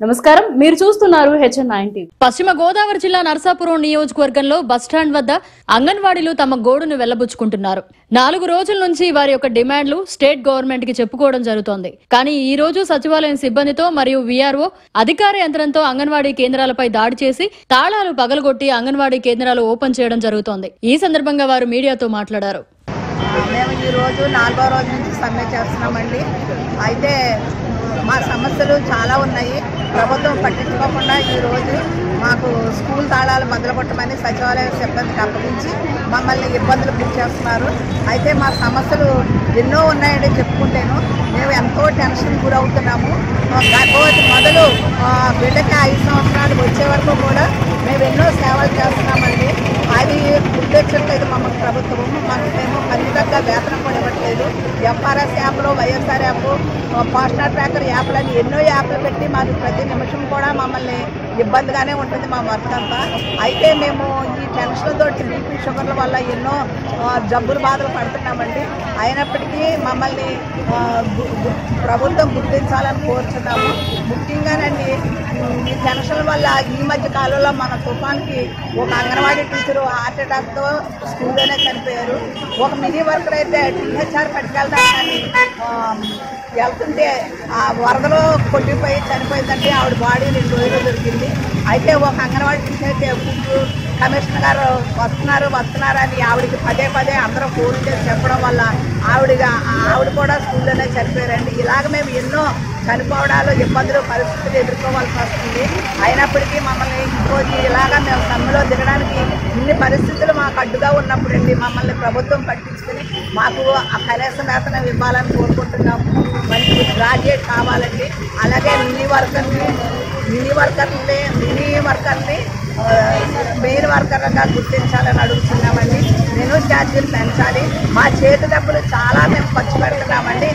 నమస్కారం, మీరు చూస్తున్నారు HN9 టీవీ. పశ్చిమ గోదావరి జిల్లా నర్సాపురం నియోజకవర్గంలో బస్టాండ్ వద్ద అంగన్వాడీలు తమ గోడును వెళ్లబుచ్చుకుంటున్నారు. 4 రోజుల నుంచి వారి యొక్క డిమాండ్లు స్టేట్ గవర్నమెంట్ కి చెప్పుకోవడం జరుగుతోంది. కానీ ఈ రోజు సచివాలయం సిబ్బందితో మరియు VRO అధికార యంత్రంతో అంగన్వాడీ కేంద్రాలపై దాడి చేసి తాళాలు పగలగొట్టి అంగన్వాడీ కేంద్రాలు ఓపెన్ చేయడం జరుగుతోంది. ఈ సందర్భంగా వారు మీడియాతో మాట్లాడారు. మేము ఈ రోజు 4వ రోజు నుంచి సమ్మె చేస్తున్నామండి. అయితే మా సమస్యలు చాలా ఉన్నాయి. ప్రభుత్వం పట్టించుకోకుండా ఈరోజు మాకు స్కూల్ తాళాలు మొదలుకొట్టమని సచివాలయ సిబ్బందికి అప్పగించి మమ్మల్ని ఇబ్బందులు గురి చేస్తున్నారు. అయితే మా సమస్యలు ఎన్నో ఉన్నాయండి చెప్పుకుంటేను. మేము ఎంతో టెన్షన్ గురవుతున్నాము. కాకపోతే మొదలు బిడ్డకి 5 సంవత్సరాలు వచ్చే వరకు కూడా మేము ఎన్నో సేవలు చేస్తున్నామండి. అది గుర్తించట్లేదు మమ్మల్ని ప్రభుత్వం. మేము ఖచ్చితంగా వేతనం కూడా ఇవ్వట్లేదు. FRS యాప్లో వైఎస్ఆర్ యాప్, ఫాస్టర్ ట్రాకర్ యాప్లని ఎన్నో యాప్లు పెట్టి మాకు ప్రతి నిమిషం కూడా మమ్మల్ని ఇబ్బందిగానే ఉంటుంది మా వర్క్ అంతా. అయితే మేము ఈ టెన్షన్తో BP షుగర్ల వల్ల ఎన్నో జబ్బులు బాధలు పడుతున్నామండి. అయినప్పటికీ మమ్మల్ని ప్రభుత్వం గుర్తించాలని కోరుతున్నాము. ముఖ్యంగానండి ఈ టెన్షన్ల వల్ల ఈ మధ్య కాలంలో మన తుఫాన్కి ఒక అంగన్వాడీ టీచరు హార్ట్ అటాక్తో స్కూల్లోనే చనిపోయారు. ఒక మినీ వర్కర్ అయితే THR పట్టుకెళ్తానని వెళ్తుంటే ఆ వరదలో కొట్టిపోయి చనిపోయిందంటే ఆవిడ బాడీ 2 రోజులు దొరికింది. అయితే ఒక అంగన్వాడీ టీచర్ అయితే కమిషనర్ గారు వస్తున్నారని ఆవిడకి పదే అందరూ ఫోన్ చేసి చెప్పడం వల్ల ఆవిడ కూడా స్కూల్లోనే చనిపోయారండి. ఇలాగ మేము ఎన్నో చనిపోవడాలు, ఇబ్బందులు, పరిస్థితులు ఎదుర్కోవాల్సి వస్తుంది. అయినప్పటికీ మమ్మల్ని ఇంకోటి ఇలాగా మేము సమ్మెలో దిగడానికి ఇన్ని పరిస్థితులు మాకు అడ్డుగా ఉన్నప్పుడండి మమ్మల్ని ప్రభుత్వం పట్టించుకుని మాకు కనీస వేతనం ఇవ్వాలని కోరుకుంటున్నాము. మంచి గ్రాడ్యుయేట్ కావాలండి. అలాగే మినీ వర్కర్ని మెయిన్ వర్కర్గా గుర్తించాలని అడుగుతున్నామండి. మెనూ ఛార్జీలు పెంచాలి. మా చేతి డబ్బులు చాలా మేము ఖర్చు పెడుతున్నామండి.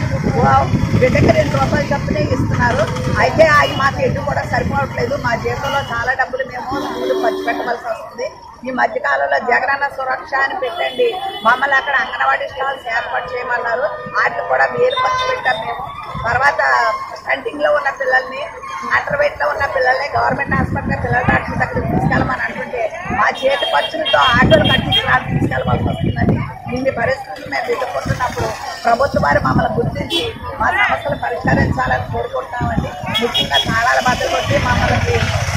బిడ్డకి 2 రూపాయలు చొప్పునే ఇస్తున్నారు. అయితే అవి మాకు ఎటు కూడా సరిపోవట్లేదు. మా జీతంలో చాలా డబ్బులు మేము ఖర్చు పెట్టవలసి వస్తుంది. ఈ మధ్యకాలంలో జగనన్న సురక్ష అని పెట్టండి మమ్మల్ని అక్కడ అంగన్వాడీ స్టాల్స్ ఏర్పాటు చేయమన్నారు. వాటిని కూడా వేరు ఖర్చు పెట్టాం మేము. తర్వాత స్టంటింగ్లో ఉన్న పిల్లల్ని, అండర్ వెయిట్లో ఉన్న పిల్లల్ని గవర్నమెంట్ హాస్పిటల్ పిల్లల డాక్టర్ దగ్గర తీసుకెళ్ళమని అంటుంటే మా చేతి ఖర్చులతో ఆటోలు కట్టించి తీసుకెళ్ళవలసి వస్తుందండి. ఇన్ని పరిస్థితులు మేము ఎదుర్కొంటున్నప్పుడు ప్రభుత్వ వారు మమ్మల్ని గుర్తించి మా సమస్యలు పరిష్కరించాలని కోరుకుంటున్నామండి. ముఖ్యంగా తాళాలు బద్దలు కొట్టి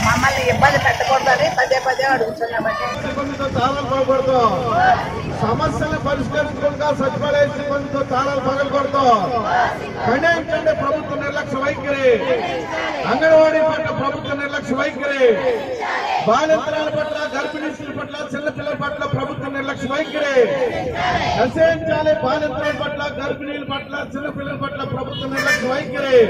మమ్మల్ని ఇబ్బంది పెట్టకూడదని పదే అడుగుతున్నామండి. సమస్యలు పరిష్కరించకుండా సచివాలయ సిబ్బందితో తాళాలు పగలకూడదు. ఖండించండి ప్రభుత్వ నిర్లక్ష్య వైఖరి. అంగన్వాడీ పట్ల ప్రభుత్వ నిర్లక్ష్య వైఖరి. బాలింతరాల పట్ల, గర్భిణీ స్త్రీల పట్ల, చిన్నపిల్లల పట్ల ప్రభుత్వ నిర్లక్ష్య వైఖరి నశించాలి. బాలింతరాల పట్ల, గర్భిణీల పట్ల, చిన్నపిల్లల పట్ల ప్రభుత్వ నిర్లక్ష్య వైఖరి.